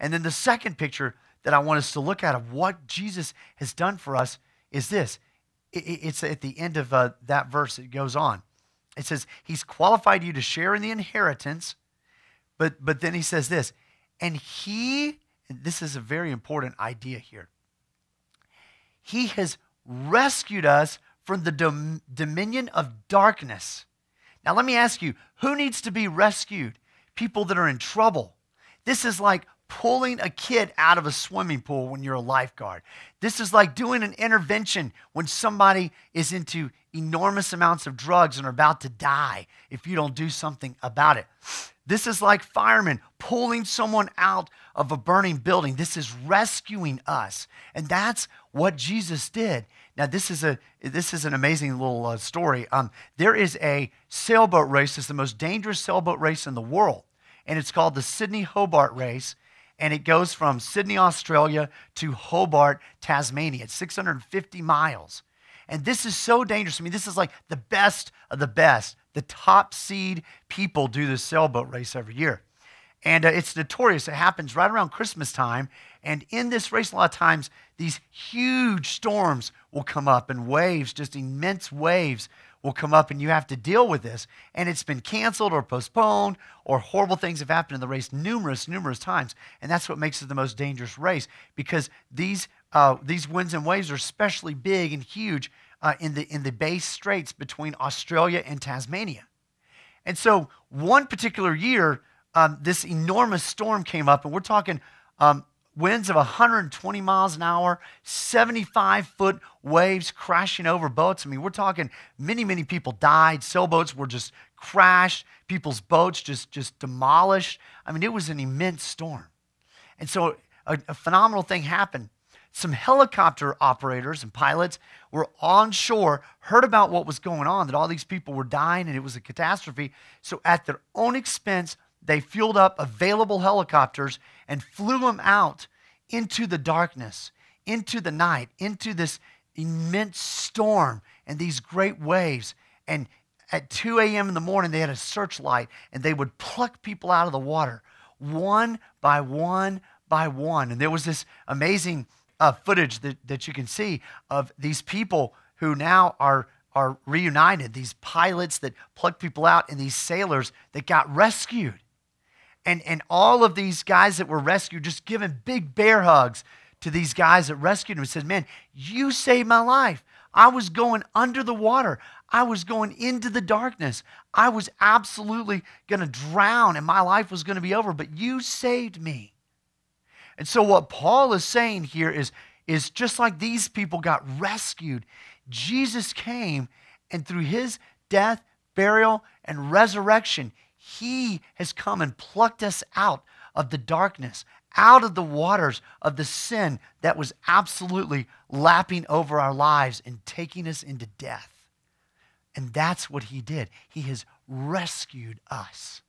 And then the second picture that I want us to look at of what Jesus has done for us is this. It's at the end of that verse. It goes on. It says, he's qualified you to share in the inheritance. But then he says this, and this is a very important idea here. He has rescued us from the dominion of darkness. Now let me ask you, who needs to be rescued? People that are in trouble. This is like pulling a kid out of a swimming pool when you're a lifeguard. This is like doing an intervention when somebody is into enormous amounts of drugs and are about to die if you don't do something about it. This is like firemen pulling someone out of a burning building. This is rescuing us. And that's what Jesus did. Now, this is an amazing little story. There is a sailboat race. It's the most dangerous sailboat race in the world. And it's called the Sydney-Hobart race. And it goes from Sydney, Australia to Hobart, Tasmania. It's 650 miles. And this is so dangerous. I mean, this is like the best of the best. The top seed people do this sailboat race every year. And it's notorious. It happens right around Christmas time. And in this race, a lot of times, these huge storms will come up and waves, just immense waves will come up, and you have to deal with this. And it's been canceled or postponed, or horrible things have happened in the race numerous times. And that's what makes it the most dangerous race, because these winds and waves are especially big and huge in the Bay Straits between Australia and Tasmania. And so one particular year, this enormous storm came up, and we're talking winds of 120 miles an hour, 75-foot waves crashing over boats. I mean, we're talking many people died. Sailboats were just crashed. People's boats just demolished. I mean, it was an immense storm. And so a phenomenal thing happened. Some helicopter operators and pilots were on shore, heard about what was going on, that all these people were dying and it was a catastrophe. So at their own expense, they fueled up available helicopters and flew them out into the darkness, into the night, into this immense storm and these great waves. And at 2 a.m. in the morning, they had a searchlight, and they would pluck people out of the water one by one by one. And there was this amazing footage that you can see of these people who now are reunited, these pilots that plucked people out and these sailors that got rescued. And all of these guys that were rescued just giving big bear hugs to these guys that rescued them and said, man, you saved my life. I was going under the water. I was going into the darkness. I was absolutely going to drown and my life was going to be over, but you saved me. And so what Paul is saying here is just like these people got rescued, Jesus came, and through his death, burial, and resurrection, he has come and plucked us out of the darkness, out of the waters of the sin that was absolutely lapping over our lives and taking us into death. And that's what he did. He has rescued us.